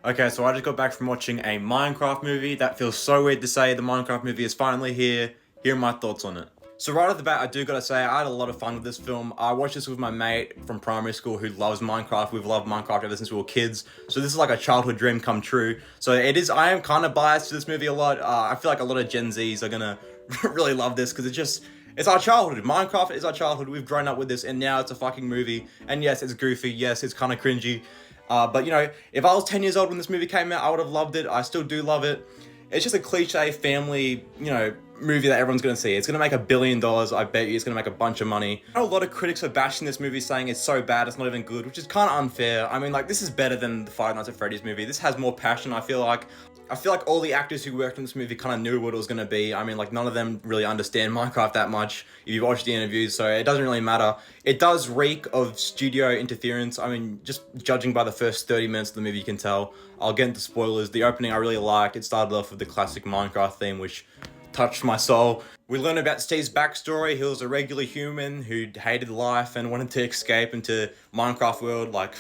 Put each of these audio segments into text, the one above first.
Okay, so I just got back from watching a Minecraft movie. That feels so weird to say. The Minecraft movie is finally here. Here are my thoughts on it. So right off the bat, I do gotta say, I had a lot of fun with this film. I watched this with my mate from primary school who loves Minecraft. We've loved Minecraft ever since we were kids. So this is like a childhood dream come true. So it is, I am kind of biased to this movie a lot. I feel like a lot of Gen Zs are gonna really love this because it's our childhood. Minecraft is our childhood. We've grown up with this and now it's a fucking movie. And yes, it's goofy. Yes, it's kind of cringy. But you know, if I was 10 years old when this movie came out, I would have loved it. I still do love it. It's just a cliche family, you know, movie that everyone's gonna see. It's gonna make $1 billion, I bet you. It's gonna make a bunch of money. I know a lot of critics are bashing this movie, saying it's so bad, it's not even good, which is kind of unfair. I mean, like, this is better than the Five Nights at Freddy's movie. This has more passion, I feel like. I feel like all the actors who worked on this movie kind of knew what it was going to be. I mean, like, none of them really understand Minecraft that much if you've watched the interviews, so it doesn't really matter. It does reek of studio interference. I mean, just judging by the first 30 minutes of the movie, you can tell. I'll get into spoilers. The opening I really liked. It started off with the classic Minecraft theme, which touched my soul. We learn about Steve's backstory. He was a regular human who hated life and wanted to escape into Minecraft world, like,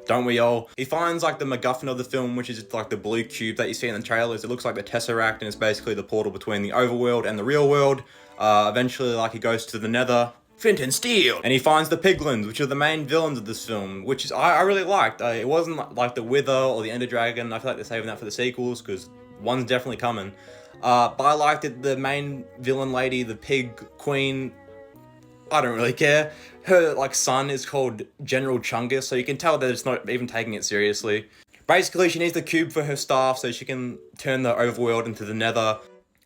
don't we all? He finds like the MacGuffin of the film, which is like the blue cube that you see in the trailers. It looks like the Tesseract, and it's basically the portal between the overworld and the real world. Eventually, like, he goes to the Nether, Flint and Steel, and he finds the Piglins, which are the main villains of this film, which is I really liked. It wasn't like the Wither or the Ender Dragon. I feel like they're saving that for the sequels because one's definitely coming. But I liked it. The main villain lady, the Pig Queen, I don't really care. Her, like, son is called General Chungus, so you can tell that it's not even taking it seriously. Basically, she needs the cube for her staff so she can turn the overworld into the Nether.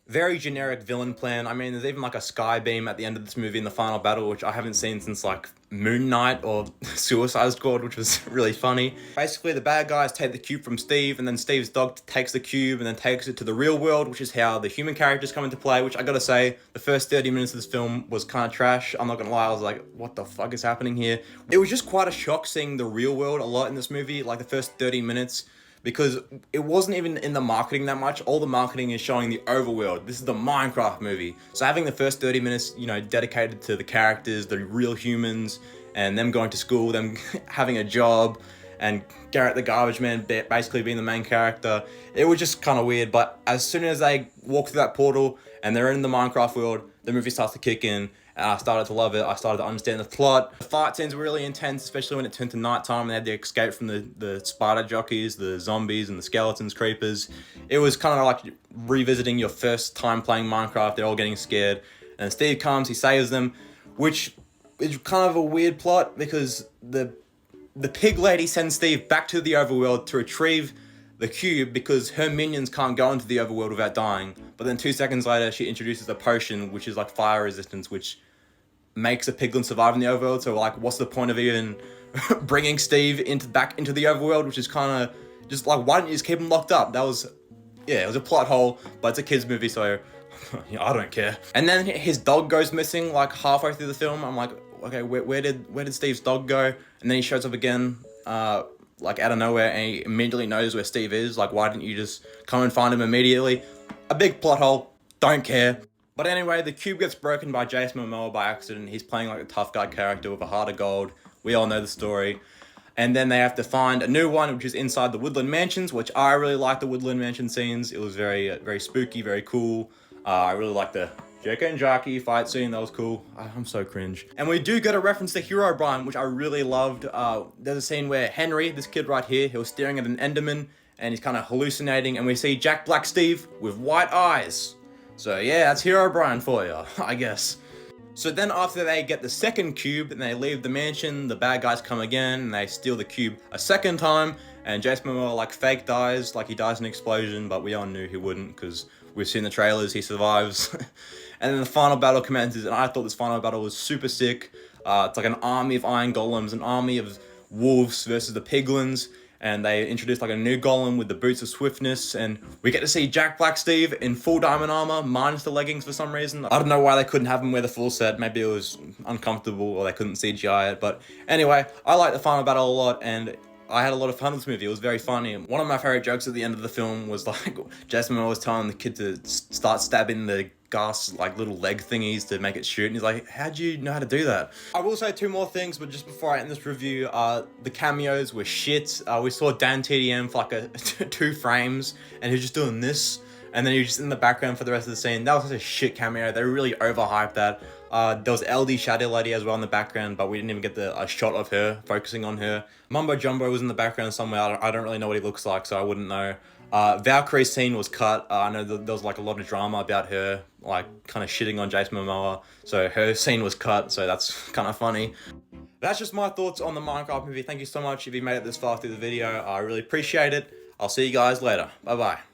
Very generic villain plan. I mean, there's even like a sky beam at the end of this movie in the final battle, which I haven't seen since like Moon Knight or Suicide Squad, which was really funny. Basically, the bad guys take the cube from Steve, and then Steve's dog takes the cube and then takes it to the real world, which is how the human characters come into play, which I gotta say, the first 30 minutes of this film was kind of trash. I'm not gonna lie, I was like, what the fuck is happening here? It was just quite a shock seeing the real world a lot in this movie, like the first 30 minutes. Because it wasn't even in the marketing that much. All the marketing is showing the overworld. This is the Minecraft movie. So having the first 30 minutes, you know, dedicated to the characters, the real humans, and them going to school, them having a job, and Garrett the Garbage Man basically being the main character, it was just kind of weird. But as soon as they walk through that portal and they're in the Minecraft world, the movie starts to kick in. And I started to love it. I started to understand the plot. The fight scenes were really intense, especially when it turned to nighttime and they had to escape from the spider jockeys, the zombies and the skeletons, creepers. It was kind of like revisiting your first time playing Minecraft. They're all getting scared. And Steve comes, he saves them, which is kind of a weird plot because the pig lady sends Steve back to the overworld to retrieve the cube because her minions can't go into the overworld without dying. But then 2 seconds later, she introduces a potion, which is like fire resistance, which makes a piglin survive in the overworld. So like, what's the point of even bringing Steve back into the overworld, which is kind of just like, why didn't you just keep him locked up? That was, yeah, it was a plot hole, but it's a kid's movie, so I don't care. And then his dog goes missing like halfway through the film. I'm like, okay, where did Steve's dog go? And then he shows up again, like out of nowhere, and he immediately knows where Steve is. Like, why didn't you just come and find him immediately? A big plot hole, don't care. But anyway, the cube gets broken by Jason Momoa by accident. He's playing like a tough guy character with a heart of gold. We all know the story. And then they have to find a new one, which is inside the Woodland Mansions, which I really like the Woodland Mansion scenes. It was very, very spooky, very cool. I really like the Jake and Jackie fight scene, that was cool. I'm so cringe. And we do get a reference to Herobrine, which I really loved. There's a scene where Henry, this kid right here, he was staring at an Enderman, and he's kind of hallucinating, and we see Jack Black Steve with white eyes. So yeah, that's Herobrine for you, I guess. So then after they get the second cube and they leave the mansion, the bad guys come again and they steal the cube a second time, and Jason Momoa like fake dies, like he dies in an explosion, but we all knew he wouldn't because we've seen the trailers, he survives. And then the final battle commences, and I thought this final battle was super sick. It's like an army of iron golems, an army of wolves versus the piglins, and they introduced like a new golem with the boots of swiftness, and we get to see Jack Black Steve in full diamond armor, minus the leggings for some reason. I don't know why they couldn't have him wear the full set. Maybe it was uncomfortable or they couldn't CGI it, but anyway, I like the final battle a lot, and I had a lot of fun with this movie. It was very funny. One of my favorite jokes at the end of the film was like Jason Momoa was telling the kid to start stabbing the Gus like little leg thingies to make it shoot, and he's like, how'd you know how to do that? I will say 2 more things, but just before I end this review, the cameos were shit. We saw Dan TDM for like 2 frames, and he was just doing this, and then he was just in the background for the rest of the scene. That was such a shit cameo. They really overhyped that. There was LD Shadow Lady as well in the background, but we didn't even get a shot of her, focusing on her. Mumbo Jumbo was in the background somewhere. I don't really know what he looks like, so I wouldn't know. Valkyrie's scene was cut. I know that there was like a lot of drama about her, like kind of shitting on Jason Momoa, so her scene was cut, so that's kind of funny. That's just my thoughts on the Minecraft movie. Thank you so much if you made it this far through the video. I really appreciate it. I'll see you guys later. Bye bye.